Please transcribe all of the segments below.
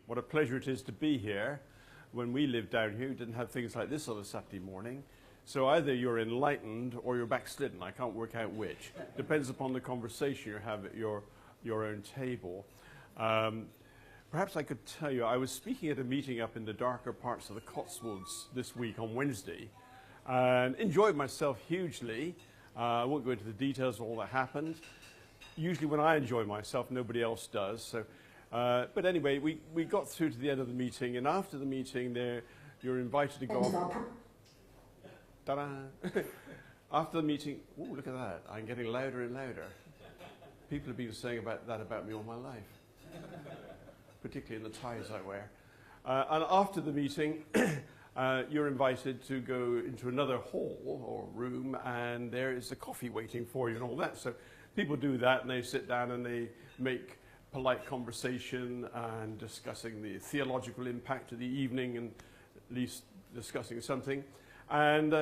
What a pleasure it is to be here. When we lived down here, we didn't have things like this on a Saturday morning. So either you're enlightened or you're backslidden. I can't work out which. Depends upon the conversation you have at your own table. Perhaps I could tell you, I was speaking at a meeting up in the darker parts of the Cotswolds this week on Wednesday, and enjoyed myself hugely. I won't go into the details of all that happened. Usually when I enjoy myself, nobody else does. So, but anyway, we got through to the end of the meeting, and after the meeting, you're invited to go. Ta-da! After the meeting, ooh, look at that! I'm getting louder and louder. People have been saying that about me all my life, particularly in the ties I wear. And after the meeting, you're invited to go into another hall or room, and there is a coffee waiting for you and all that. So people do that, and they sit down and they make polite conversation and discussing the theological impact of the evening, and at least discussing something. And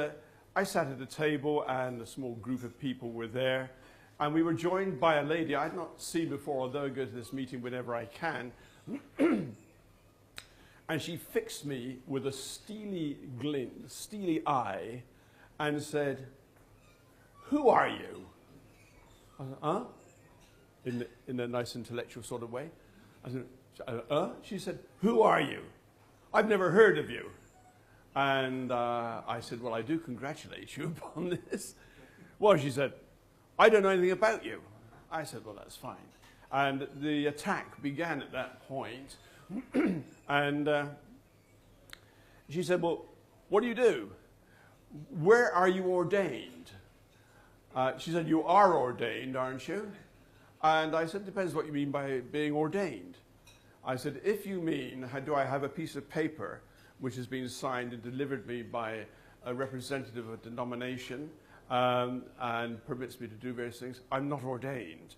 I sat at a table, and a small group of people were there, and we were joined by a lady I'd not seen before, although I go to this meeting whenever I can. And she fixed me with a steely glint, steely eye, and said, "Who are you?" I said, "Huh?" In a nice intellectual sort of way. I said, She said, "Who are you? I've never heard of you." And I said, "Well, I do congratulate you upon this." Well, she said, "I don't know anything about you." I said, "Well, that's fine." And the attack began at that point. And she said, "Well, what do you do? Where are you ordained?" She said, "You are ordained, aren't you?" And I said, "Depends what you mean by being ordained." I said, "If you mean, do I have a piece of paper which has been signed and delivered me by a representative of a denomination and permits me to do various things, I'm not ordained.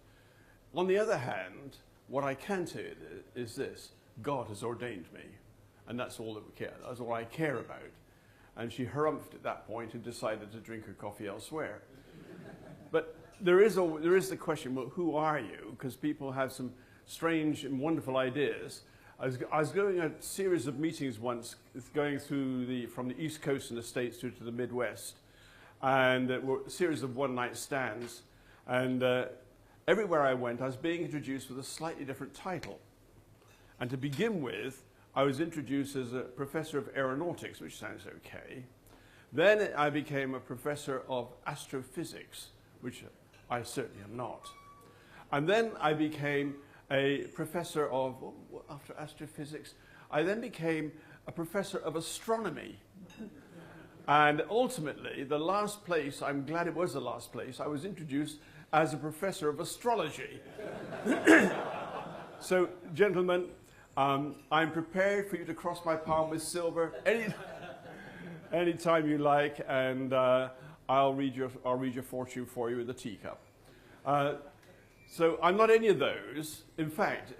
On the other hand, what I can tell you is this: God has ordained me, and that's all that we care. That's all I care about." And she harumphed at that point and decided to drink her coffee elsewhere. But there is the question, well, who are you? Because people have some strange and wonderful ideas. I was going a series of meetings once, going through from the East Coast and the States through to the Midwest, and there were a series of one-night stands, and everywhere I went, I was being introduced with a slightly different title. And to begin with, I was introduced as a professor of aeronautics, which sounds okay. Then I became a professor of astrophysics, which I certainly am not. And then I became a professor of, after astrophysics, I then became a professor of astronomy. And ultimately, the last place, I'm glad it was the last place, I was introduced as a professor of astrology. So, gentlemen, I'm prepared for you to cross my palm with silver any time you like, and I'll read your fortune for you with a teacup. So I'm not any of those. In fact,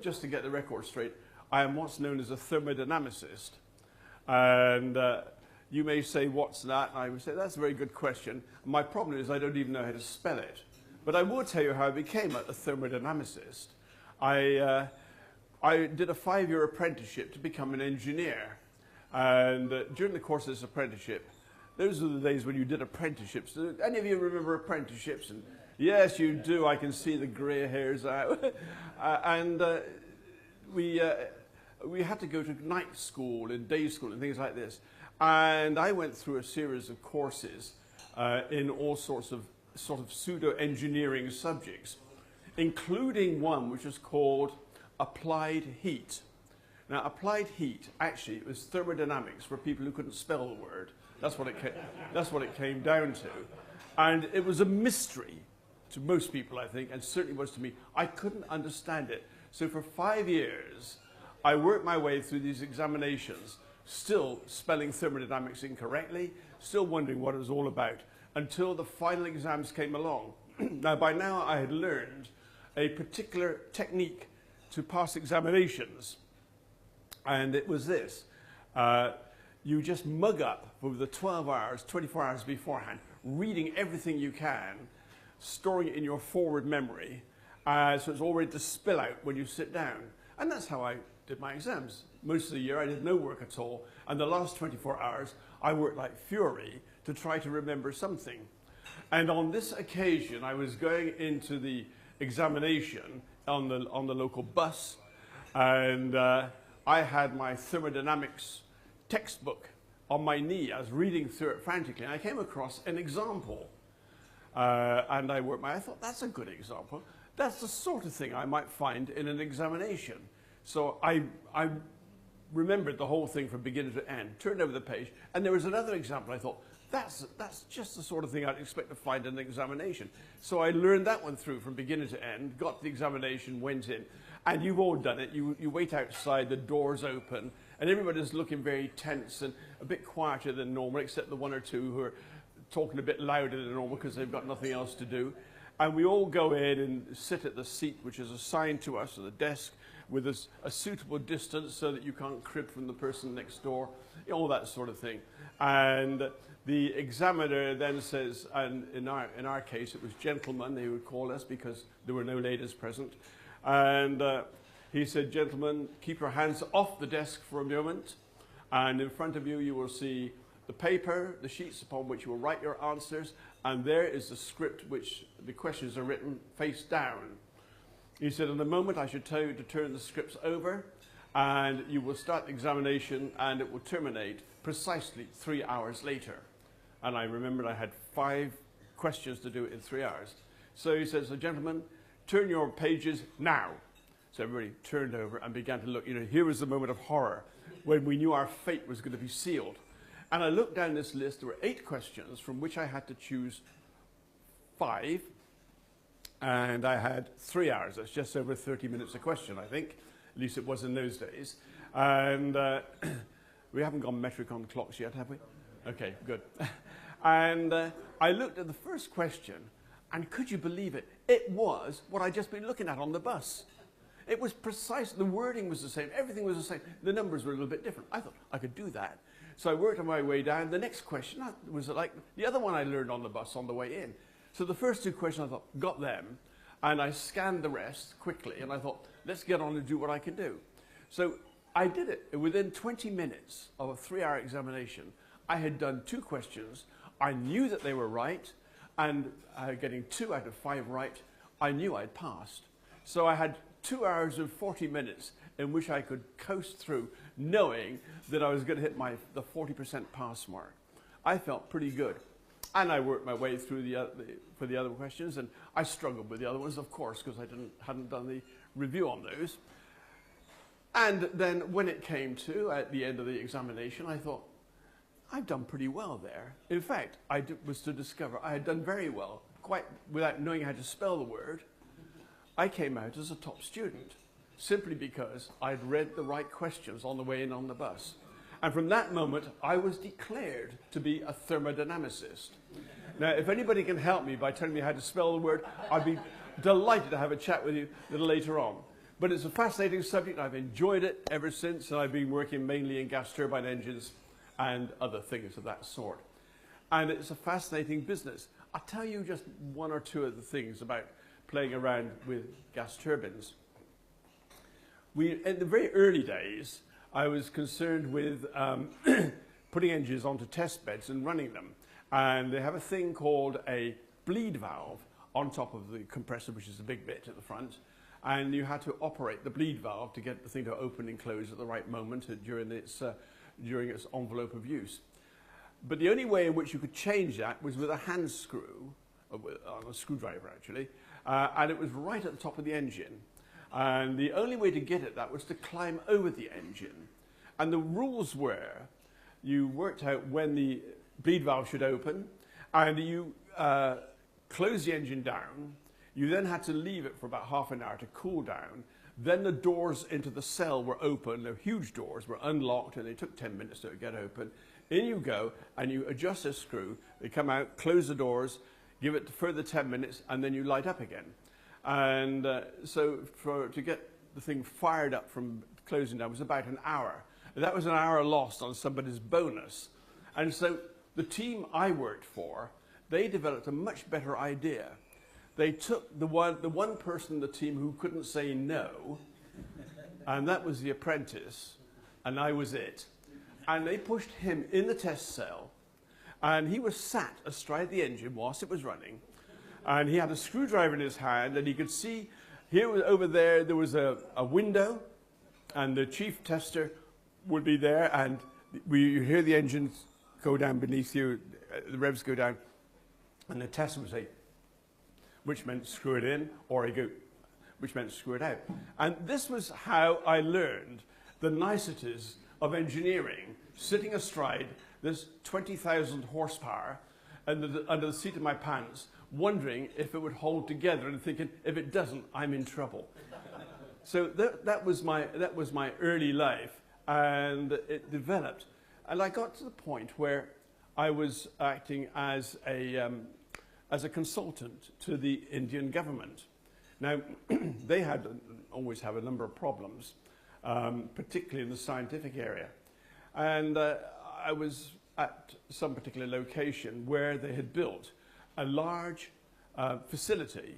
just to get the record straight, I am what's known as a thermodynamicist. And you may say, "What's that?" And I would say, "That's a very good question. My problem is I don't even know how to spell it." But I will tell you how I became a thermodynamicist. I did a 5-year apprenticeship to become an engineer. And during the course of this apprenticeship, those are the days when you did apprenticeships. Do any of you remember apprenticeships? And yes, you do. I can see the grey hairs out. And we had to go to night school and day school and things like this. And I went through a series of courses in all sorts of pseudo-engineering subjects, including one which is called applied heat. Now, applied heat, actually, it was thermodynamics for people who couldn't spell the word. That's what it came down to. And it was a mystery to most people, I think, and certainly was to me. I couldn't understand it. So for 5 years, I worked my way through these examinations, still spelling thermodynamics incorrectly, still wondering what it was all about, until the final exams came along. Now, by now, I had learned a particular technique to pass examinations. And it was this. You just mug up for the 12 hours, 24 hours beforehand, reading everything you can, storing it in your forward memory, so it's all ready to spill out when you sit down. And that's how I did my exams. Most of the year I did no work at all, and the last 24 hours I worked like fury to try to remember something. And on this occasion I was going into the examination on the local bus, and I had my thermodynamics textbook on my knee. I was reading through it frantically, and I came across an example. And I thought, that's a good example. That's the sort of thing I might find in an examination. So I remembered the whole thing from beginning to end, turned over the page, and there was another example. I thought, that's just the sort of thing I'd expect to find in an examination. So I learned that one through from beginning to end, got to the examination, went in, and you've all done it. You wait outside, the doors open, and everybody's looking very tense and a bit quieter than normal, except the one or two who are talking a bit louder than normal because they've got nothing else to do. And we all go in and sit at the seat which is assigned to us, at the desk, with a suitable distance so that you can't crib from the person next door, all that sort of thing. And the examiner then says, and in our case it was gentlemen, they would call us because there were no ladies present. And he said, gentlemen, keep your hands off the desk for a moment, and in front of you you will see the paper, the sheets upon which you will write your answers, and there is the script which the questions are written face down. He said, in a moment I should tell you to turn the scripts over, and you will start the examination, and it will terminate precisely 3 hours later. And I remembered I had 5 questions to do in 3 hours. So he says, so gentlemen, turn your pages now. So everybody turned over and began to look. You know, here was the moment of horror when we knew our fate was going to be sealed. And I looked down this list. There were 8 questions from which I had to choose 5. And I had 3 hours. That's just over 30 minutes a question, I think. At least it was in those days. And we haven't gone metric on clocks yet, have we? Okay, good. And I looked at the first question, and could you believe it? It was what I'd just been looking at on the bus. It was precise. The wording was the same. Everything was the same. The numbers were a little bit different. I thought I could do that. So I worked my way down. The next question was like the other one I learned on the bus on the way in. So the first 2 questions, I thought, got them. And I scanned the rest quickly. And I thought, let's get on and do what I can do. So I did it. Within 20 minutes of a 3-hour examination, I had done 2 questions. I knew that they were right. And getting 2 out of 5 right, I knew I'd passed. So I had 2 hours and 40 minutes in which I could coast through, knowing that I was going to hit the 40% pass mark. I felt pretty good. And I worked my way through for the other questions, and I struggled with the other ones, of course, because I hadn't done the review on those. And then when it came to, at the end of the examination, I thought, I've done pretty well there. In fact, was to discover I had done very well, quite without knowing how to spell the word. I came out as a top student, simply because I'd read the right questions on the way in on the bus. And from that moment, I was declared to be a thermodynamicist. Now, if anybody can help me by telling me how to spell the word, I'd be delighted to have a chat with you a little later on. But it's a fascinating subject. I've enjoyed it ever since, and I've been working mainly in gas turbine engines and other things of that sort. And it's a fascinating business. I'll tell you just 1 or 2 of the things about playing around with gas turbines. In the very early days, I was concerned with putting engines onto test beds and running them. And they have a thing called a bleed valve on top of the compressor, which is a big bit at the front. And you had to operate the bleed valve to get the thing to open and close at the right moment during its envelope of use. But the only way in which you could change that was with a hand screw, on a screwdriver actually, and it was right at the top of the engine. And the only way to get at that was to climb over the engine. And the rules were, you worked out when the bleed valve should open, and you close the engine down. You then had to leave it for about half an hour to cool down. Then the doors into the cell were open. The huge doors were unlocked, and they took 10 minutes to get open. In you go, and you adjust the screw. They come out, close the doors, give it a further 10 minutes, and then you light up again. And so to get the thing fired up from closing down was about an hour. That was an hour lost on somebody's bonus. And so the team I worked for, they developed a much better idea. They took the one person in the team who couldn't say no, and that was the apprentice, and I was it. And they pushed him in the test cell, and he was sat astride the engine whilst it was running, and he had a screwdriver in his hand, and he could see here, over there, there was a window, and the chief tester would be there, and you hear the engines go down beneath you, the revs go down, and the tester would say, which meant screw it in, or he'd go, which meant screw it out. And this was how I learned the niceties of engineering, sitting astride this 20,000 horsepower under the seat of my pants, wondering if it would hold together and thinking, if it doesn't, I'm in trouble. So that was my early life, and it developed. And I got to the point where I was acting as a consultant to the Indian government. Now, they always have a number of problems, particularly in the scientific area. And I was at some particular location where they had built a large facility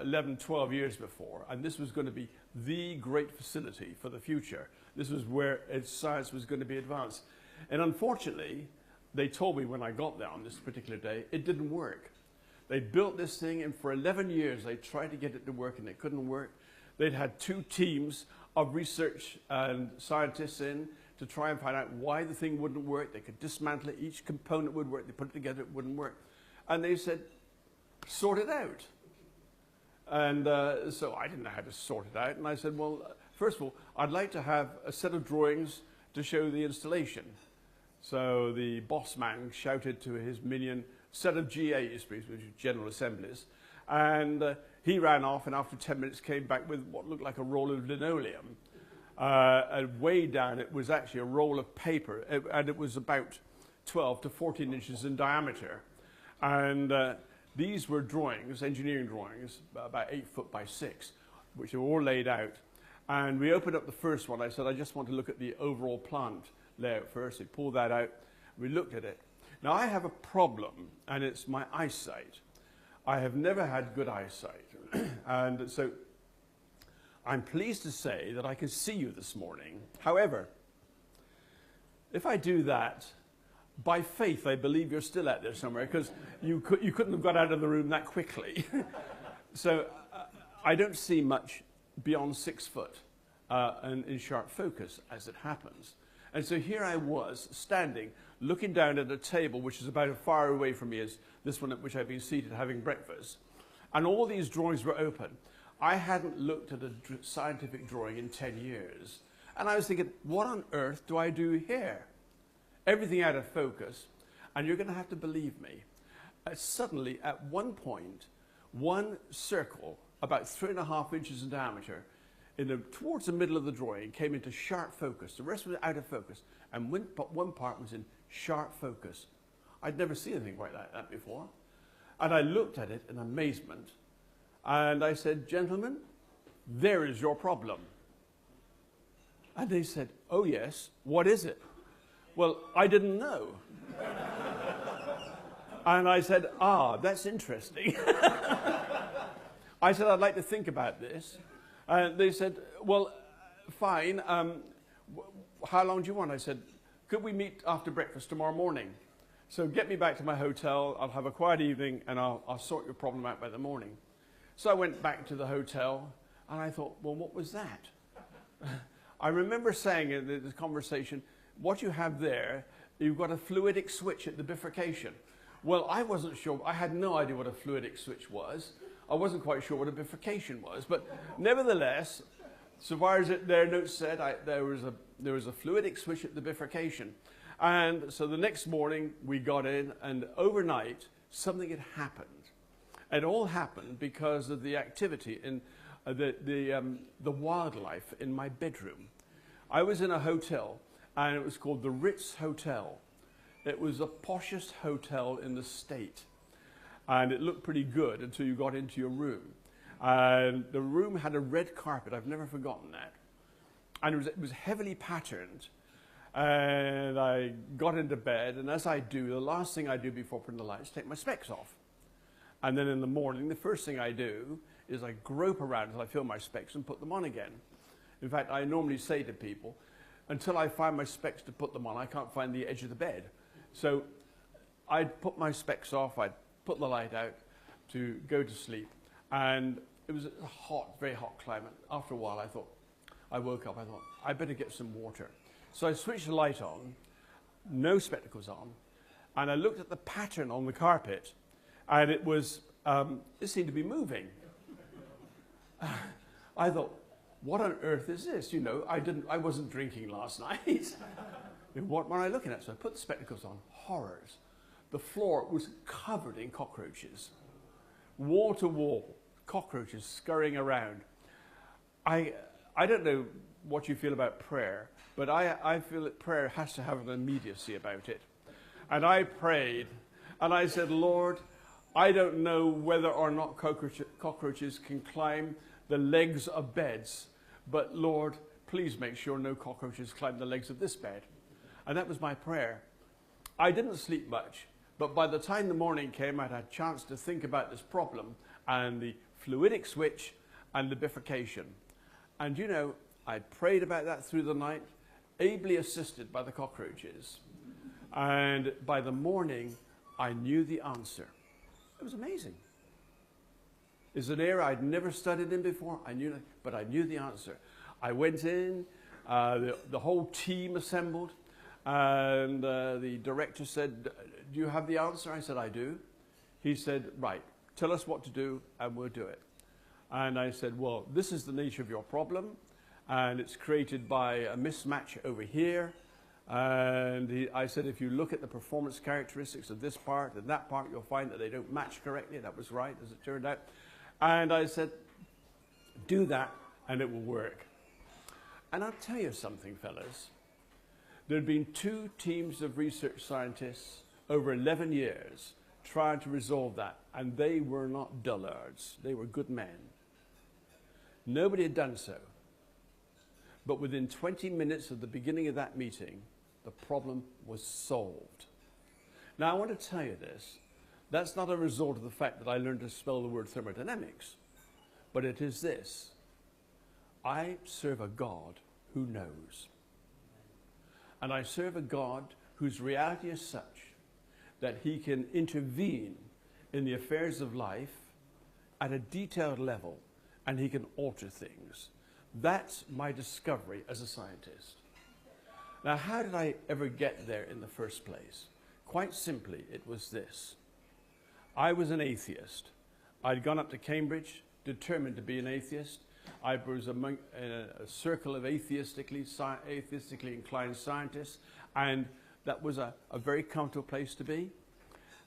11, 12 years before, and this was going to be the great facility for the future. This was where science was going to be advanced. And unfortunately, they told me when I got there on this particular day, it didn't work. They built this thing, and for 11 years they tried to get it to work, and it couldn't work. They'd had 2 teams of research and scientists in to try and find out why the thing wouldn't work. They could dismantle it, each component would work, they put it together, it wouldn't work. And they said, sort it out. And so I didn't know how to sort it out, and I said, well, first of all, I'd like to have a set of drawings to show the installation. So the boss man shouted to his minion, set of GAs, which is General Assemblies, and he ran off, and after 10 minutes came back with what looked like a roll of linoleum. And way down it was actually a roll of paper, and it was about 12 to 14 inches in diameter. And these were drawings, engineering drawings, about 8 foot by 6, which were all laid out. And we opened up the first one. I said, I just want to look at the overall plant layout first. We pulled that out. We looked at it. Now, I have a problem, and it's my eyesight. I have never had good eyesight. And so I'm pleased to say that I can see you this morning. However, if I do that, by faith, I believe you're still out there somewhere, because you couldn't have got out of the room that quickly. So I don't see much beyond 6 foot and in sharp focus, as it happens. And so here I was, standing, looking down at a table which is about as far away from me as this one at which I've been seated having breakfast. And all these drawings were open. I hadn't looked at a scientific drawing in 10 years. And I was thinking, what on earth do I do here? Everything out of focus. And you're going to have to believe me. Suddenly, at one point, one circle, about 3.5 inches in diameter, towards the middle of the drawing, came into sharp focus. The rest was out of focus. And one part was in sharp focus. I'd never seen anything like that before. And I looked at it in amazement. And I said, gentlemen, there is your problem. And they said, oh yes, what is it? Well, I didn't know. And I said, that's interesting. I said, I'd like to think about this. And they said, well, fine. How long do you want? I said, could we meet after breakfast tomorrow morning? So get me back to my hotel. I'll have a quiet evening, and I'll sort your problem out by the morning. So I went back to the hotel, and I thought, well, what was that? I remember saying in this conversation, what you have there, you've got a fluidic switch at the bifurcation. Well, I wasn't sure. I had no idea what a fluidic switch was. I wasn't quite sure what a bifurcation was. But nevertheless, so far as their notes said, there was a fluidic switch at the bifurcation. And so the next morning, we got in, and overnight, something had happened. It all happened because of the activity in the wildlife in my bedroom. I was in a hotel, and it was called the Ritz Hotel. It was the poshest hotel in the state. And it looked pretty good until you got into your room. And the room had a red carpet. I've never forgotten that. And it was heavily patterned. And I got into bed, and as I do, the last thing I do before putting the lights is take my specs off. And then in the morning, the first thing I do is I grope around until I feel my specs and put them on again. In fact, I normally say to people, until I find my specs to put them on, I can't find the edge of the bed. So I'd put my specs off, I'd put the light out to go to sleep, and it was a hot, very hot climate. After a while, I woke up, I thought, I better get some water. So I switched the light on, no spectacles on, and I looked at the pattern on the carpet, and it seemed to be moving. I thought, what on earth is this? You know, I wasn't drinking last night. What am I looking at? So I put the spectacles on. Horrors. The floor was covered in cockroaches. Wall to wall, cockroaches scurrying around. I don't know what you feel about prayer, but I feel that prayer has to have an immediacy about it. And I prayed, and I said, Lord, I don't know whether or not cockroaches can climb the legs of beds, but Lord, please make sure no cockroaches climb the legs of this bed. And that was my prayer. I didn't sleep much, but by the time the morning came, I'd had a chance to think about this problem and the fluidic switch and the bifurcation. And you know, I prayed about that through the night, ably assisted by the cockroaches. And by the morning, I knew the answer. It was amazing. It's an area I'd never studied in before. But I knew the answer. I went in, the whole team assembled, and the director said, do you have the answer? I said, I do. He said, right, tell us what to do, and we'll do it. And I said, well, this is the nature of your problem, and it's created by a mismatch over here. And I said, if you look at the performance characteristics of this part and that part, you'll find that they don't match correctly. That was right, as it turned out. And I said, do that, and it will work. And I'll tell you something, fellas. There had been 2 teams of research scientists over 11 years trying to resolve that, and they were not dullards. They were good men. Nobody had done so. But within 20 minutes of the beginning of that meeting, the problem was solved. Now, I want to tell you this. That's not a result of the fact that I learned to spell the word thermodynamics, but it is this. I serve a God who knows. And I serve a God whose reality is such that he can intervene in the affairs of life at a detailed level, and he can alter things. That's my discovery as a scientist. Now, how did I ever get there in the first place? Quite simply, it was this. I was an atheist. I'd gone up to Cambridge, determined to be an atheist. I was among a circle of atheistically inclined scientists, and that was a very comfortable place to be.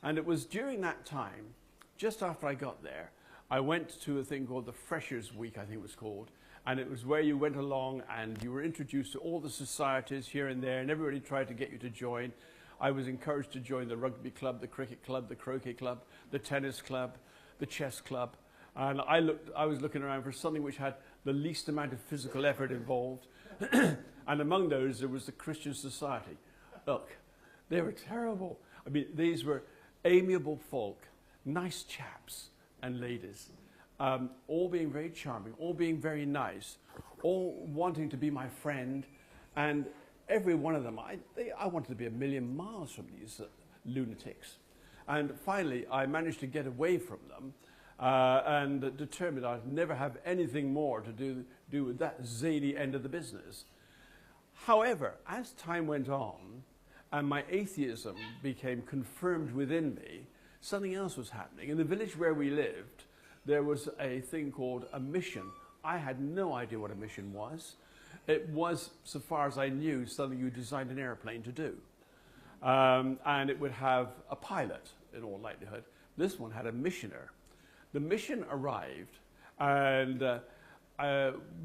And it was during that time, just after I got there, I went to a thing called the Freshers' Week, I think it was called, and it was where you went along and you were introduced to all the societies here and there, and everybody tried to get you to join. I was encouraged to join the rugby club, the cricket club, the croquet club, the tennis club, the chess club. And I was looking around for something which had the least amount of physical effort involved. And among those, there was the Christian Society. Look, they were terrible. I mean, these were amiable folk, nice chaps and ladies, all being very charming, all being very nice, all wanting to be my friend. And every one of them, I wanted to be a million miles from these lunatics. And finally, I managed to get away from them and determined I'd never have anything more to do with that zany end of the business. However, as time went on and my atheism became confirmed within me, something else was happening. In the village where we lived, there was a thing called a mission. I had no idea what a mission was. It was, so far as I knew, something you designed an airplane to do. And it would have a pilot, in all likelihood. This one had a missioner. The mission arrived, and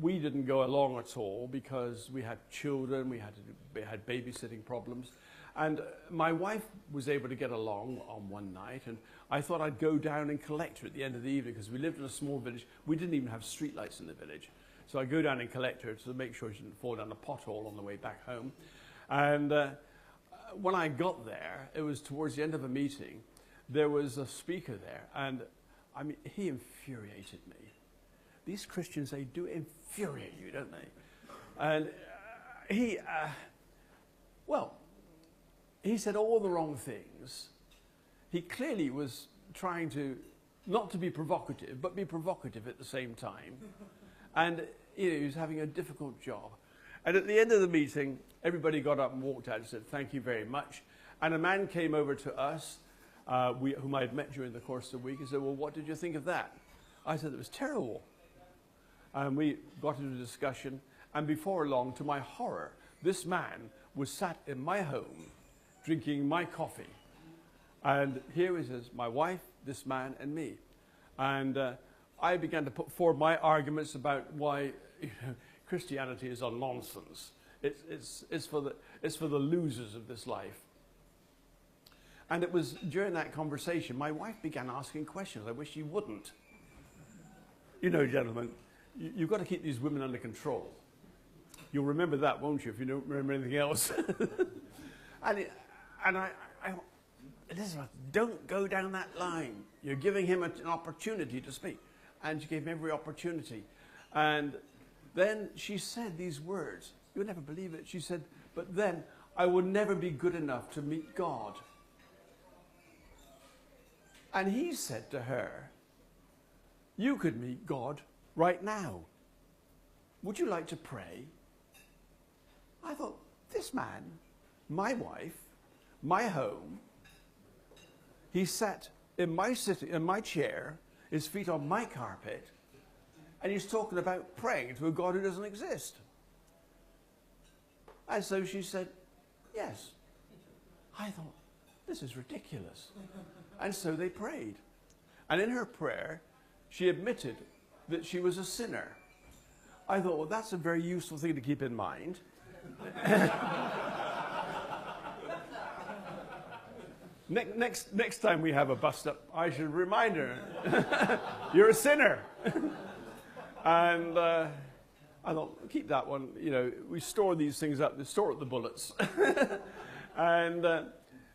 we didn't go along at all because we had children, we had babysitting problems. And my wife was able to get along on one night, and I thought I'd go down and collect her at the end of the evening because we lived in a small village. We didn't even have streetlights in the village. So I'd go down and collect her to make sure she didn't fall down a pothole on the way back home. And when I got there, it was towards the end of a meeting. There was a speaker there, and I mean, he infuriated me. These Christians, they do infuriate you, don't they? And well, he said all the wrong things. He clearly was trying to, not to be provocative, but be provocative at the same time. And he was having a difficult job. And at the end of the meeting, everybody got up and walked out and said, thank you very much. And a man came over to us, whom I had met during the course of the week, and said, well, what did you think of that? I said, it was terrible. And we got into a discussion, and before long, to my horror, this man was sat in my home, drinking my coffee. And here was my wife, this man, and me. And I began to put forward my arguments about why Christianity is a nonsense. It's for the losers of this life. And it was during that conversation, my wife began asking questions. I wish she wouldn't. You know, gentlemen, you've got to keep these women under control. You'll remember that, won't you, if you don't remember anything else? and I Elizabeth, don't go down that line. You're giving him an opportunity to speak. And she gave him every opportunity. And then she said these words. You'll never believe it. She said, but then I will never be good enough to meet God. And he said to her, you could meet God right now. Would you like to pray? I thought, this man, my wife, my home, he sat in my chair, his feet on my carpet, and he's talking about praying to a God who doesn't exist. And so she said, yes. I thought, this is ridiculous. And so they prayed. And in her prayer, she admitted that she was a sinner. I thought, well, that's a very useful thing to keep in mind. Next time we have a bust-up, I should remind her, you're a sinner. And I thought, keep that one. You know, we store these things up. They store up the bullets. And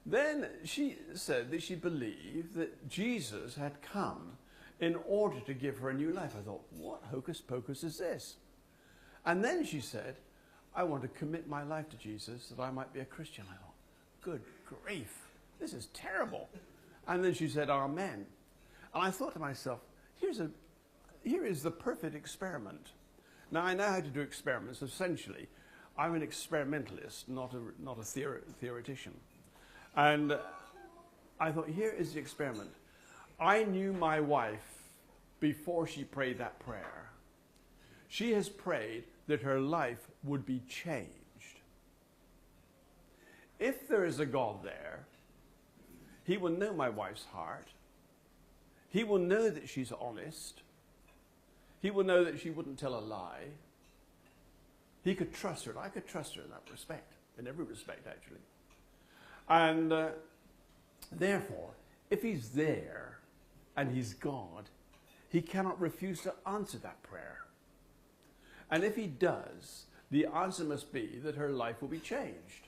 then she said that she believed that Jesus had come in order to give her a new life. I thought, what hocus pocus is this? And then she said, I want to commit my life to Jesus that I might be a Christian. I thought, good grief, this is terrible. And then she said, amen. And I thought to myself, here is the perfect experiment. Now, I know how to do experiments. Essentially, I'm an experimentalist, not a theoretician. And I thought, here is the experiment. I knew my wife before she prayed that prayer. She has prayed that her life would be changed. If there is a God there, he will know my wife's heart. He will know that she's honest. He will know that she wouldn't tell a lie. He could trust her, and I could trust her in that respect, in every respect, actually. And therefore, if he's there and he's God, he cannot refuse to answer that prayer. And if he does, the answer must be that her life will be changed.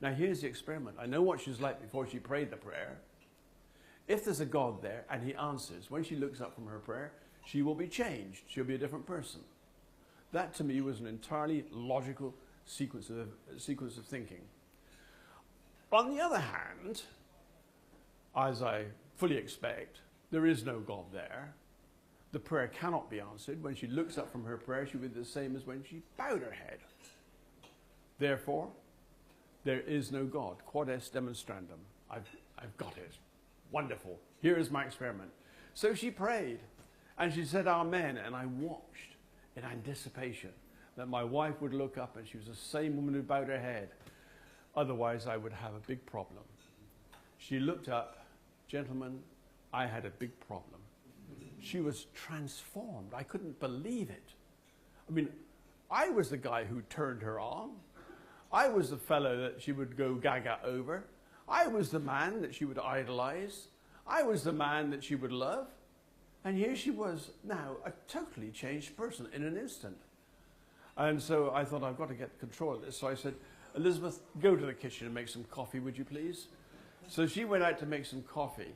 Now, here's the experiment. I know what she's like before she prayed the prayer. If there's a God there and he answers, when she looks up from her prayer, she will be changed. She'll be a different person. That, to me, was an entirely logical sequence of thinking. On the other hand, as I fully expect, there is no God there. The prayer cannot be answered. When she looks up from her prayer, she will be the same as when she bowed her head. Therefore, there is no God. Quod est demonstrandum. I've got it. Wonderful. Here is my experiment. So she prayed, and she said amen, and I watched in anticipation that my wife would look up and she was the same woman who bowed her head. Otherwise, I would have a big problem. She looked up. Gentlemen, I had a big problem. She was transformed. I couldn't believe it. I mean, I was the guy who turned her on. I was the fellow that she would go gaga over. I was the man that she would idolize. I was the man that she would love. And here she was now a totally changed person in an instant. And so I thought, I've got to get control of this. So I said, Elizabeth, go to the kitchen and make some coffee, would you please? So she went out to make some coffee.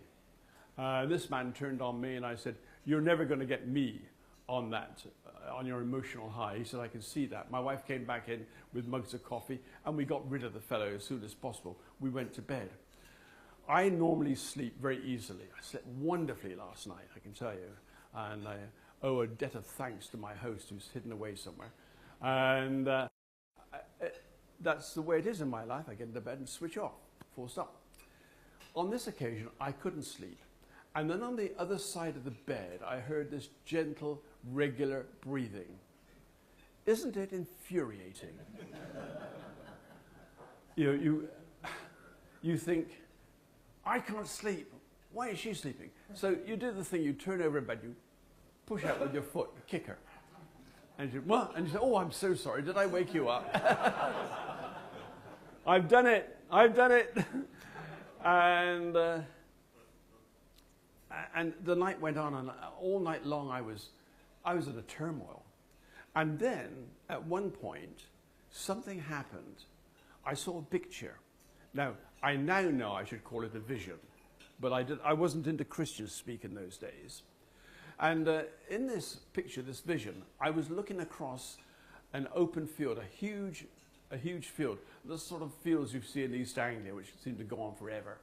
This man turned on me and I said, you're never going to get me on that, on your emotional high. He said, I can see that. My wife came back in with mugs of coffee, and we got rid of the fellow as soon as possible. We went to bed. I normally sleep very easily. I slept wonderfully last night, I can tell you. And I owe a debt of thanks to my host who's hidden away somewhere. And that's the way it is in my life. I get into bed and switch off, full stop. On this occasion, I couldn't sleep. And then on the other side of the bed, I heard this gentle, regular breathing. Isn't it infuriating? You think, I can't sleep. Why is she sleeping? So you do the thing, you turn over in bed, you push out with your foot, kick her. And you, what? And you say, oh, I'm so sorry, did I wake you up? I've done it. And the night went on, and all night long I was in a turmoil. And then, at one point, something happened. I saw a picture. Now, I now know I should call it a vision, but I wasn't into Christian speak in those days. And in this picture, this vision, I was looking across an open field, a huge field, the sort of fields you see in East Anglia, which seem to go on forever.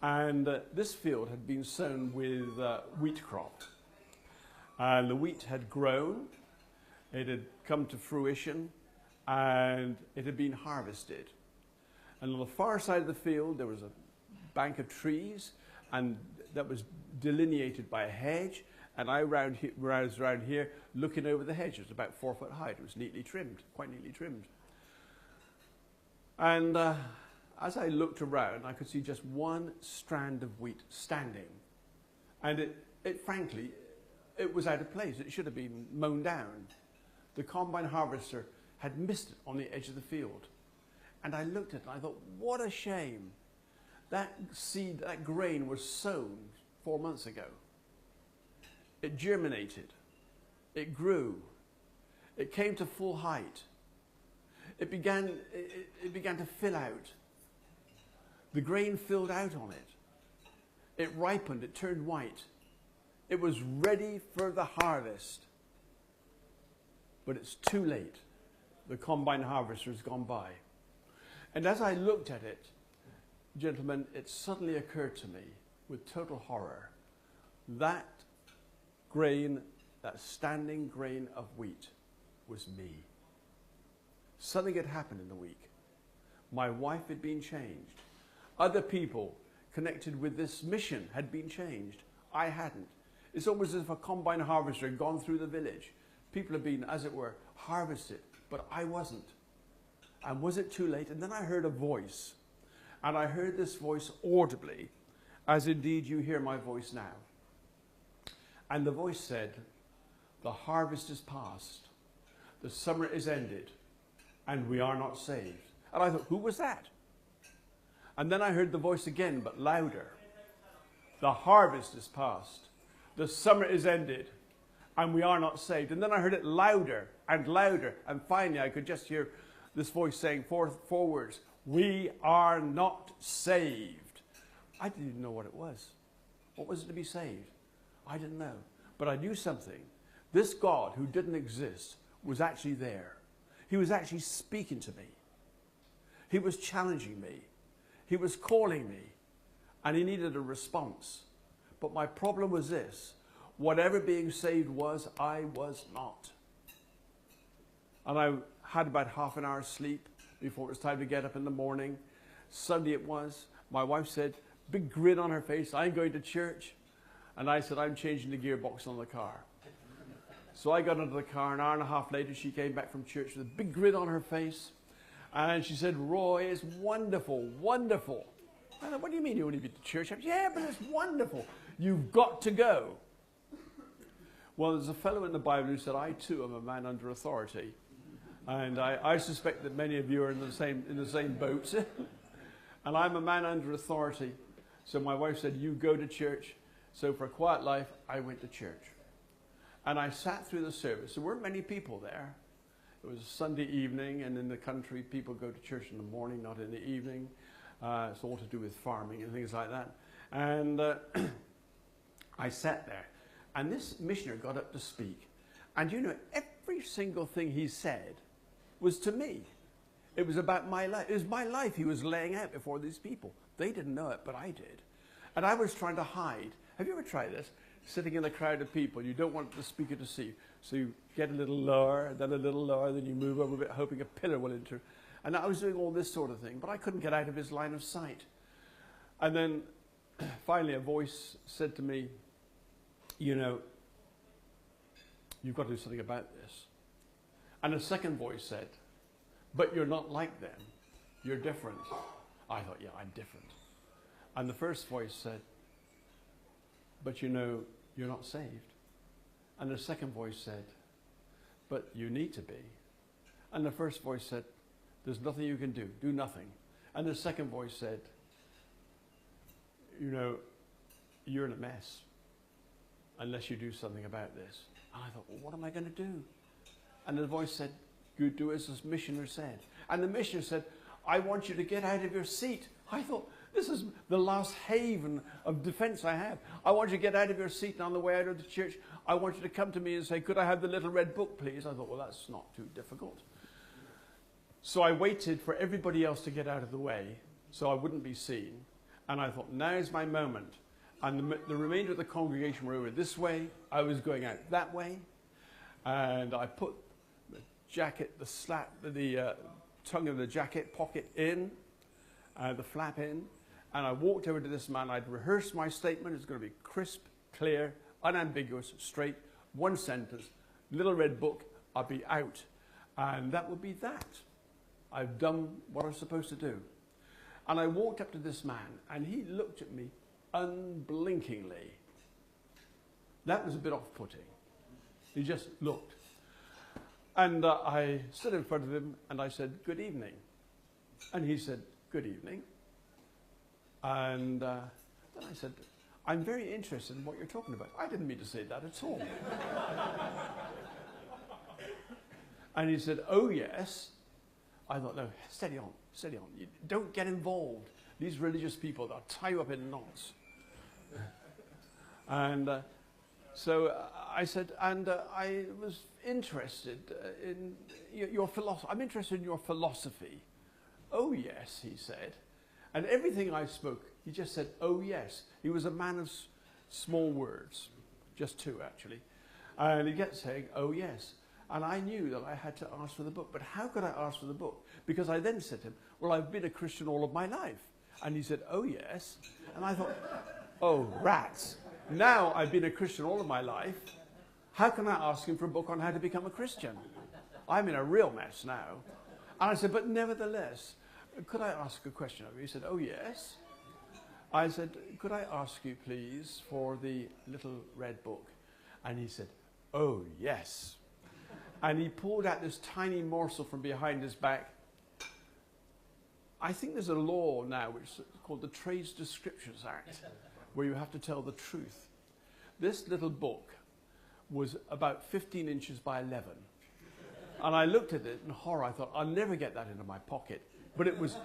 And this field had been sown with wheat crop. And the wheat had grown, it had come to fruition, and it had been harvested. And on the far side of the field, there was a bank of trees, and that was delineated by a hedge. And I was around here looking over the hedge. It was about 4 foot high. It was neatly trimmed, quite neatly trimmed. And as I looked around, I could see just one strand of wheat standing. And frankly, it was out of place. It should have been mown down. The combine harvester had missed it on the edge of the field. And I looked at it and I thought, what a shame. That seed, that grain was sown 4 months ago. It germinated. It grew. It came to full height. It began to fill out. The grain filled out on it. It ripened. It turned white. It was ready for the harvest. But it's too late. The combine harvester has gone by. And as I looked at it, gentlemen, it suddenly occurred to me with total horror, that grain, that standing grain of wheat, was me. Something had happened in the week. My wife had been changed. Other people connected with this mission had been changed. I hadn't. It's almost as if a combine harvester had gone through the village. People had been, as it were, harvested, but I wasn't. And was it too late? And then I heard a voice. And I heard this voice audibly, as indeed you hear my voice now. And the voice said, the harvest is past, the summer is ended, and we are not saved. And I thought, who was that? And then I heard the voice again, but louder. The harvest is past, the summer is ended, and we are not saved. And then I heard it louder and louder, and finally I could just hear this voice saying four words, we are not saved. I didn't even know what it was. What was it to be saved? I didn't know. But I knew something. This God who didn't exist was actually there. He was actually speaking to me. He was challenging me. He was calling me. And he needed a response. But my problem was this. Whatever being saved was, I was not. And I had about half an hour's sleep before it was time to get up in the morning. Sunday it was. My wife said, big grin on her face, I'm going to church. And I said, I'm changing the gearbox on the car. So I got into the car. An hour and a half later, she came back from church with a big grin on her face. And she said, Roy, it's wonderful, wonderful. I said, what do you mean you only been to church? I said, yeah, but it's wonderful. You've got to go. Well, there's a fellow in the Bible who said, I too am a man under authority. And I suspect that many of you are in the same boat. And I'm a man under authority. So my wife said, you go to church. So for a quiet life, I went to church. And I sat through the service. There weren't many people there. It was a Sunday evening, and in the country, people go to church in the morning, not in the evening. It's all to do with farming and things like that. And I sat there. And this missionary got up to speak. And you know, every single thing he said was to me. It was about my life. It was my life he was laying out before these people. They didn't know it, but I did. And I was trying to hide. Have you ever tried this? Sitting in a crowd of people, you don't want the speaker to see you. So you get a little lower, then a little lower, then you move over a bit, hoping a pillar will enter. And I was doing all this sort of thing, but I couldn't get out of his line of sight. And then finally a voice said to me, you know, you've got to do something about this. And a second voice said, but you're not like them. You're different. I thought, yeah, I'm different. And the first voice said, but you know, you're not saved. And the second voice said, but you need to be. And the first voice said, there's nothing you can do. Do nothing. And the second voice said, you know, you're in a mess unless you do something about this. And I thought, well, what am I going to do? And the voice said, you do as the missioner said. And the missioner said, I want you to get out of your seat. I thought, this is the last haven of defense I have. I want you to get out of your seat, and on the way out of the church, I want you to come to me and say, could I have the little red book, please? I thought, well, that's not too difficult. So I waited for everybody else to get out of the way so I wouldn't be seen. And I thought, now's my moment. And the remainder of the congregation were over this way. I was going out that way. And I put the jacket, the tongue of the jacket pocket in, the flap in. And I walked over to this man. I'd rehearsed my statement. It's going to be crisp, clear, unambiguous, straight, one sentence, little red book, I'll be out. And that would be that. I've done what I was supposed to do. And I walked up to this man, and he looked at me unblinkingly. That was a bit off-putting. He just looked. And I stood in front of him, and I said, good evening. And he said, good evening. And then I said, I'm very interested in what you're talking about. I didn't mean to say that at all. And he said, oh, yes. I thought, no, steady on, steady on. You don't get involved. These religious people, they'll tie you up in knots. And so I said, and I was interested in your philosophy. I'm interested in your philosophy. Oh, yes, he said. And everything I spoke, he just said, oh, yes. He was a man of small words, just two, actually. And he kept saying, oh, yes. And I knew that I had to ask for the book. But how could I ask for the book? Because I then said to him, well, I've been a Christian all of my life. And he said, oh, yes. And I thought, oh, rats. Now I've been a Christian all of my life. How can I ask him for a book on how to become a Christian? I'm in a real mess now. And I said, but nevertheless, could I ask a question of you? He said, oh, yes. I said, could I ask you, please, for the little red book? And he said, oh, yes. And he pulled out this tiny morsel from behind his back. I think there's a law now which is called the Trades Descriptions Act, where you have to tell the truth. This little book was about 15 inches by 11. And I looked at it in horror. I thought, I'll never get that into my pocket. But it was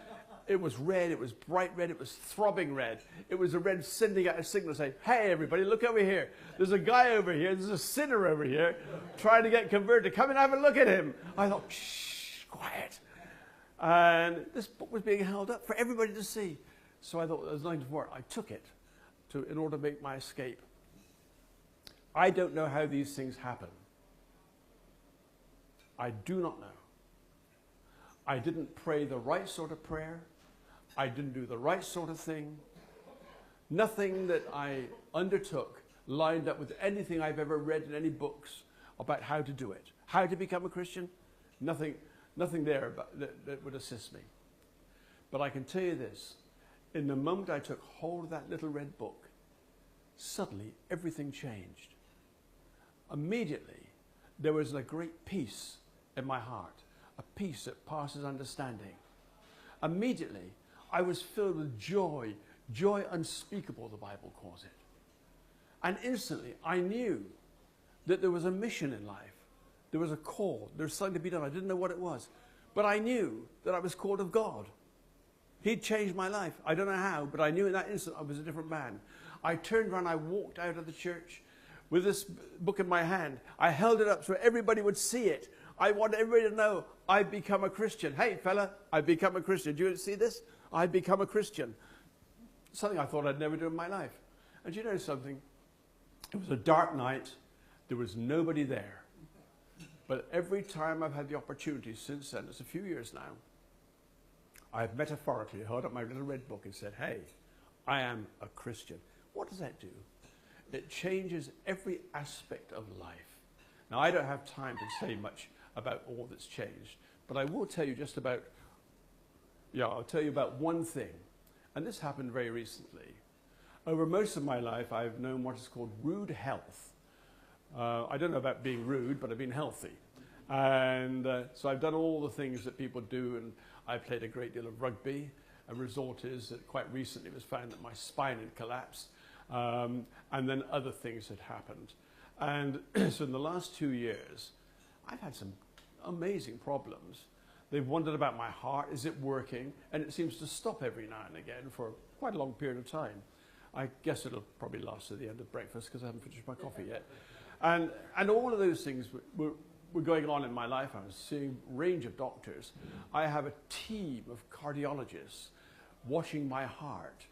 red, it was bright red, it was throbbing red. It was a red sending out a signal saying, hey, everybody, look over here. There's a guy over here, there's a sinner over here trying to get converted. Come and have a look at him. I thought, shh, quiet. And this book was being held up for everybody to see. So I thought there was nothing for it. I took it in order to make my escape. I don't know how these things happen. I do not know. I didn't pray the right sort of prayer. I didn't do the right sort of thing. Nothing that I undertook lined up with anything I've ever read in any books about how to do it. How to become a Christian? Nothing there that would assist me. But I can tell you this. In the moment I took hold of that little red book, suddenly everything changed. Immediately, there was a great peace in my heart. A peace that passes understanding. Immediately, I was filled with joy, joy unspeakable, the Bible calls it. And instantly, I knew that there was a mission in life. There was a call. There was something to be done. I didn't know what it was. But I knew that I was called of God. He'd changed my life. I don't know how, but I knew in that instant I was a different man. I turned around, I walked out of the church with this book in my hand. I held it up so everybody would see it. I want everybody to know I've become a Christian. Hey, fella, I've become a Christian. Do you see this? I've become a Christian. Something I thought I'd never do in my life. And do you know something? It was a dark night. There was nobody there. But every time I've had the opportunity since then, it's a few years now, I've metaphorically held up my little red book and said, hey, I am a Christian. What does that do? It changes every aspect of life. Now, I don't have time to say much about all that's changed, but I will tell you just about, I'll tell you about one thing. And this happened very recently. Over most of my life, I've known what is called rude health. I don't know about being rude, but I've been healthy. And so I've done all the things that people do, and I played a great deal of rugby. A result is that quite recently it was found that my spine had collapsed, and then other things had happened. And so in the last 2 years, I've had some amazing problems. They've wondered about my heart. Is it working? And it seems to stop every now and again for quite a long period of time. I guess it'll probably last to the end of breakfast because I haven't finished my coffee yet. And all of those things were going on in my life. I was seeing a range of doctors. I have a team of cardiologists watching my heart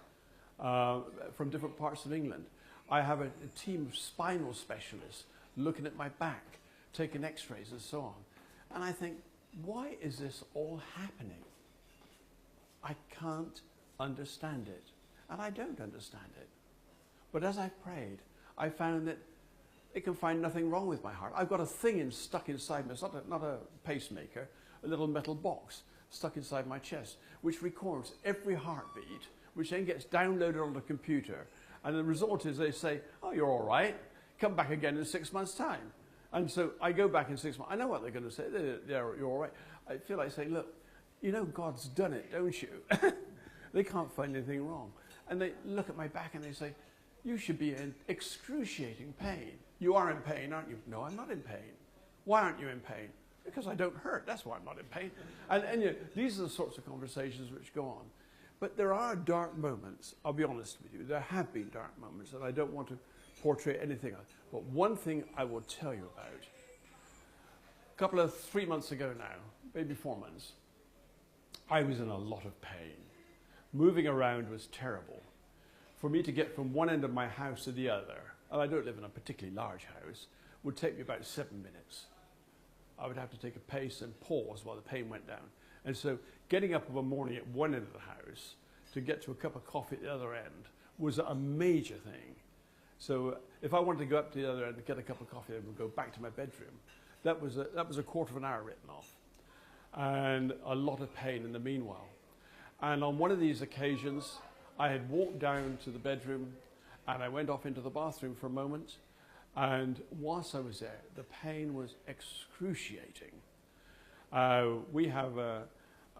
from different parts of England. I have a team of spinal specialists looking at my back, taking x-rays and so on. And I think, why is this all happening? I can't understand it. And I don't understand it. But as I prayed, I found that it can find nothing wrong with my heart. I've got a thing stuck inside me. It's not a pacemaker, a little metal box stuck inside my chest, which records every heartbeat, which then gets downloaded on the computer. And the result is they say, oh, you're all right. Come back again in 6 months' time. And so I go back in 6 months. I know what they're going to say. You're all right. I feel like saying, look, you know God's done it, don't you? They can't find anything wrong. And they look at my back and they say, you should be in excruciating pain. You are in pain, aren't you? No, I'm not in pain. Why aren't you in pain? Because I don't hurt. That's why I'm not in pain. And you know, these are the sorts of conversations which go on. But there are dark moments, I'll be honest with you. There have been dark moments, and I don't want to portray anything else. But one thing I will tell you about. 3 months ago now, maybe 4 months, I was in a lot of pain. Moving around was terrible. For me to get from one end of my house to the other, and I don't live in a particularly large house, would take me about 7 minutes. I would have to take a pace and pause while the pain went down. And so getting up of a morning at one end of the house to get to a cup of coffee at the other end was a major thing. So if I wanted to go up to the other end and get a cup of coffee and go back to my bedroom, that was a quarter of an hour written off. And a lot of pain in the meanwhile. And on one of these occasions, I had walked down to the bedroom and I went off into the bathroom for a moment. And whilst I was there, the pain was excruciating. We have a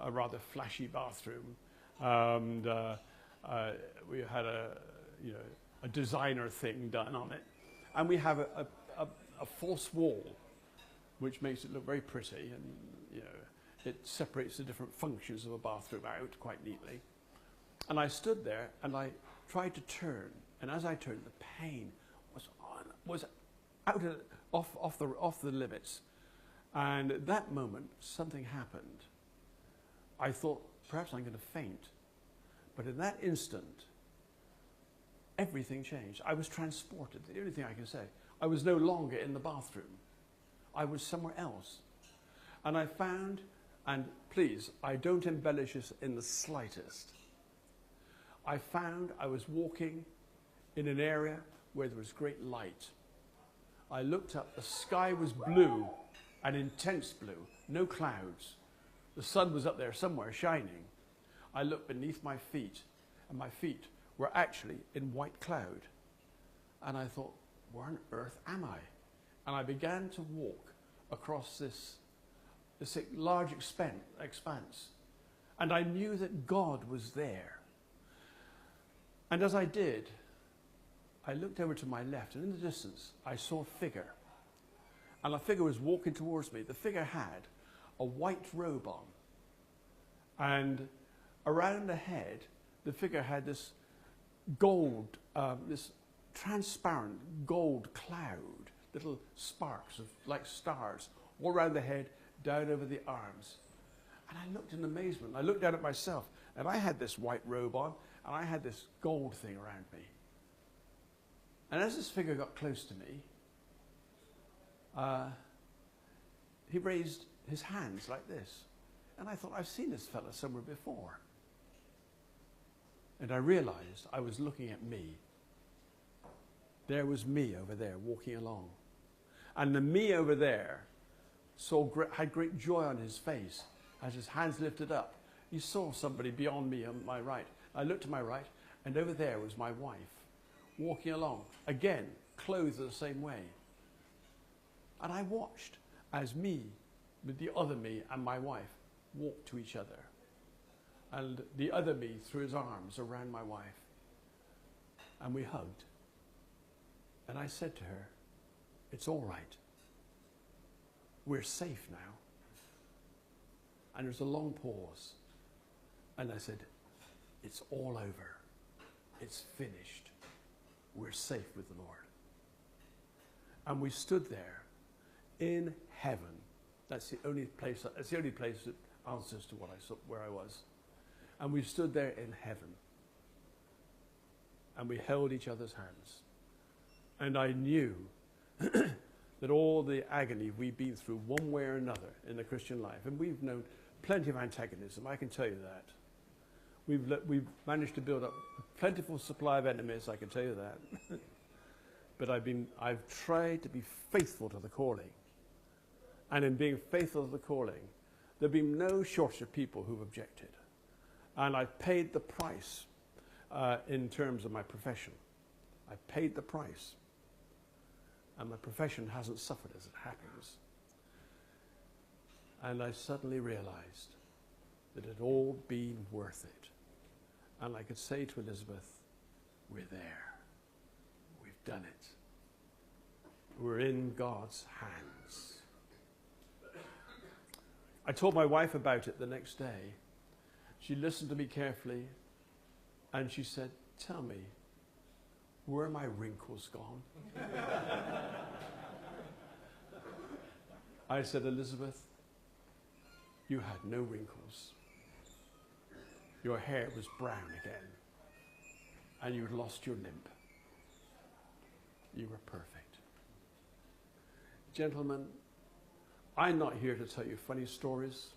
rather flashy bathroom. And we had a designer thing done on it. And we have a false wall, which makes it look very pretty. And, you know, it separates the different functions of a bathroom out quite neatly. And I stood there and I tried to turn. And as I turned, the pain was out off the limits. And at that moment, something happened. I thought, perhaps I'm going to faint. But in that instant, everything changed. I was transported. The only thing I can say, I was no longer in the bathroom. I was somewhere else. And I found, and please, I don't embellish this in the slightest. I found I was walking in an area where there was great light. I looked up, the sky was blue, an intense blue, no clouds. The sun was up there somewhere shining. I looked beneath my feet, and my feet were actually in white cloud. And I thought, where on earth am I? And I began to walk across this large expanse. And I knew that God was there. And as I did, I looked over to my left, and in the distance, I saw a figure. And a figure was walking towards me. The figure had a white robe on. And around the head, the figure had this gold, this transparent gold cloud, little sparks of like stars, all around the head, down over the arms. And I looked in amazement. I looked down at myself, and I had this white robe on, and I had this gold thing around me. And as this figure got close to me, he raised his hands like this. And I thought, I've seen this fella somewhere before. And I realized I was looking at me. There was me over there walking along. And the me over there had great joy on his face as his hands lifted up. He saw somebody beyond me on my right. I looked to my right, and over there was my wife walking along. Again, clothed the same way. And I watched as me, with the other me and my wife, walked to each other. And the other me threw his arms around my wife. And we hugged. And I said to her, it's all right. We're safe now. And there's a long pause. And I said, it's all over. It's finished. We're safe with the Lord. And we stood there in heaven. That's the only place that answers to what I saw, where I was. And we stood there in heaven. And we held each other's hands. And I knew that all the agony we've been through one way or another in the Christian life, and we've known plenty of antagonism, I can tell you that. We've managed to build up a plentiful supply of enemies, I can tell you that. But I've tried to be faithful to the calling. And in being faithful to the calling, there have been no shortage of people who've objected. And I've paid the price in terms of my profession. I've paid the price. And my profession hasn't suffered as it happens. And I suddenly realized that it had all been worth it. And I could say to Elizabeth, we're there. We've done it. We're in God's hands. I told my wife about it the next day. She listened to me carefully, and she said, tell me, where are my wrinkles gone? I said, Elizabeth, you had no wrinkles. Your hair was brown again, and you'd lost your limp. You were perfect. Gentlemen, I'm not here to tell you funny stories.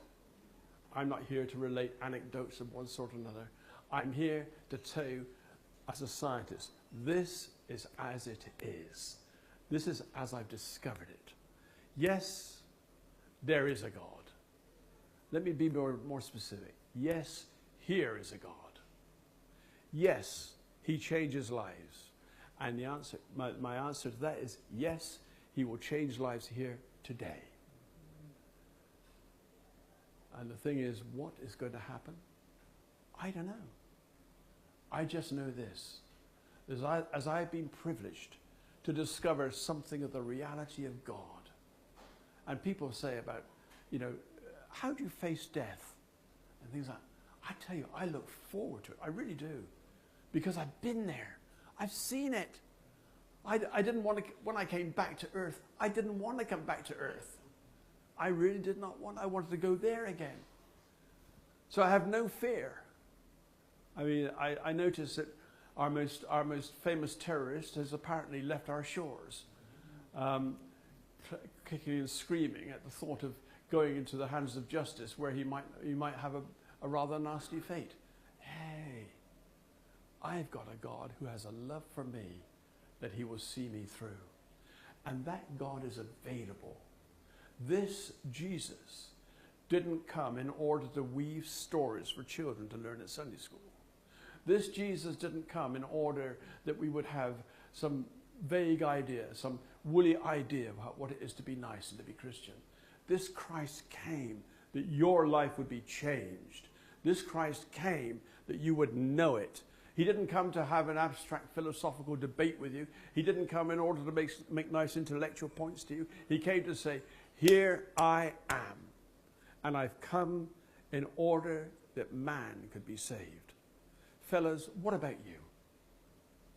I'm not here to relate anecdotes of one sort or another. I'm here to tell you, as a scientist, this is as it is. This is as I've discovered it. Yes, there is a God. Let me be more specific. Yes, here is a God. Yes, he changes lives. And the answer, my answer to that is yes, he will change lives here today. And the thing is, what is going to happen? I don't know. I just know this. As I've been privileged to discover something of the reality of God. And people say about, how do you face death? And things like that. I tell you, I look forward to it. I really do. Because I've been there. I've seen it. I didn't want to, when I came back to earth, I didn't want to come back to earth. I really did not want, I wanted to go there again. So I have no fear. I mean, I noticed that our most famous terrorist has apparently left our shores, kicking and screaming at the thought of going into the hands of justice where he might have a rather nasty fate. Hey, I've got a God who has a love for me that he will see me through. And that God is available. This Jesus didn't come in order to weave stories for children to learn at Sunday school. This Jesus didn't come in order that we would have some vague idea, some woolly idea of what it is to be nice and to be Christian. This Christ came that your life would be changed. This Christ came that you would know it. He didn't come to have an abstract philosophical debate with you. He didn't come in order to make nice intellectual points to you. He came to say, here I am. And I've come in order that man could be saved. Fellas, what about you?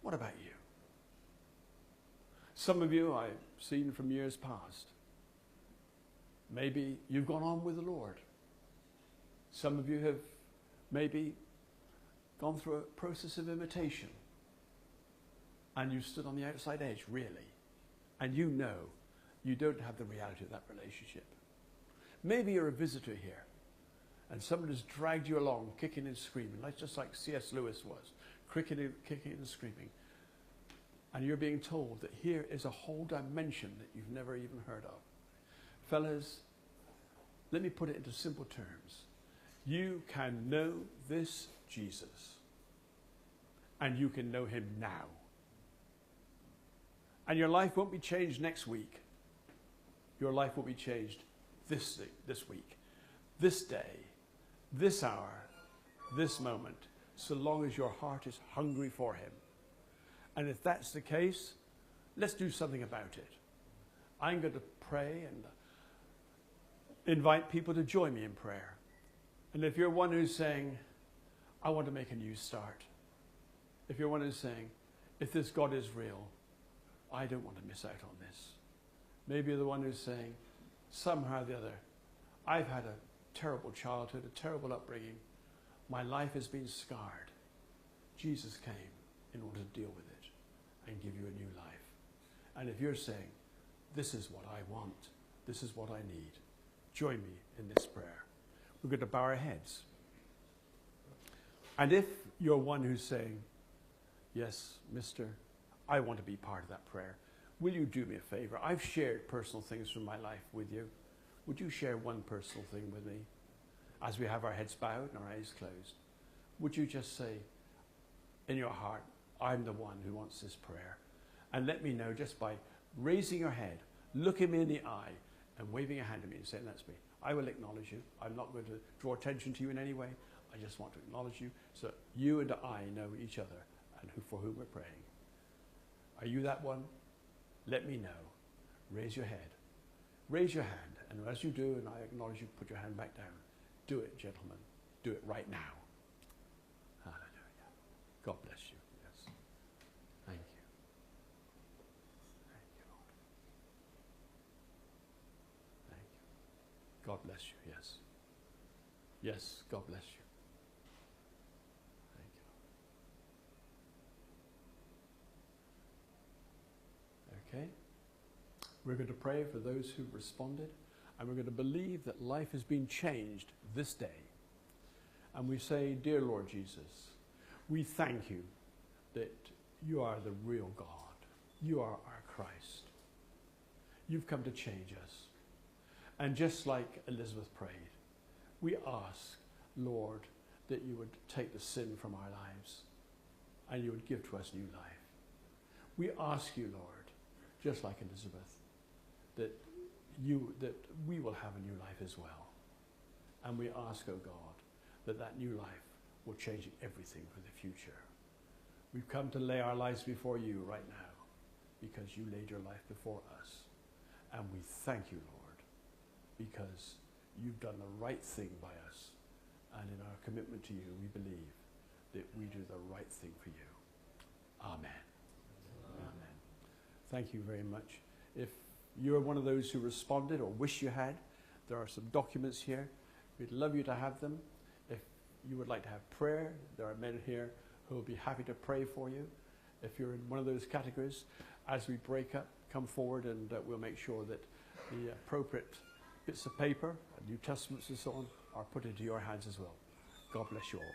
What about you? Some of you I've seen from years past. Maybe you've gone on with the Lord. Some of you have maybe gone through a process of imitation. And you stood on the outside edge, really. And you know you don't have the reality of that relationship. Maybe you're a visitor here. And someone has dragged you along, kicking and screaming, just like C.S. Lewis was, kicking and screaming. And you're being told that here is a whole dimension that you've never even heard of. Fellas, let me put it into simple terms. You can know this Jesus, and you can know him now. And your life won't be changed next week. Your life will be changed this week, this day, this hour, this moment, so long as your heart is hungry for him. And if that's the case, let's do something about it. I'm going to pray and invite people to join me in prayer. And if you're one who's saying, I want to make a new start. If you're one who's saying, if this God is real, I don't want to miss out on this. Maybe you're the one who's saying, somehow or the other, I've had a terrible childhood, a terrible upbringing. My life has been scarred. Jesus came in order to deal with it and give you a new life. And if you're saying, this is what I want, this is what I need, join me in this prayer. We're going to bow our heads. And if you're one who's saying, yes, mister, I want to be part of that prayer, will you do me a favor? I've shared personal things from my life with you. Would you share one personal thing with me? As we have our heads bowed and our eyes closed, would you just say in your heart, I'm the one who wants this prayer? And let me know just by raising your head, looking me in the eye, and waving a hand at me and saying, that's me. I will acknowledge you. I'm not going to draw attention to you in any way. I just want to acknowledge you so you and I know each other and for whom we're praying. Are you that one? Let me know. Raise your head. Raise your hand. And as you do, and I acknowledge you, put your hand back down. Do it, gentlemen. Do it right now. Hallelujah. God bless you. Yes. Thank you. Thank you, Lord. Thank you. God bless you. Yes. Yes, God bless you. Thank you. Okay. We're going to pray for those who responded, and we're going to believe that life has been changed this day. And we say, dear Lord Jesus, we thank you that you are the real God. You are our Christ. You've come to change us. And just like Elizabeth prayed, we ask, Lord, that you would take the sin from our lives and you would give to us new life. We ask you, Lord, just like Elizabeth, that we will have a new life as well. And we ask, oh God, that that new life will change everything for the future. We've come to lay our lives before you right now because you laid your life before us. And we thank you, Lord, because you've done the right thing by us. And in our commitment to you, we believe that we do the right thing for you. Amen. Amen. Thank you very much. If you're one of those who responded or wish you had, there are some documents here. We'd love you to have them. If you would like to have prayer, there are men here who will be happy to pray for you. If you're in one of those categories, as we break up, come forward and we'll make sure that the appropriate bits of paper, New Testaments and so on, are put into your hands as well. God bless you all.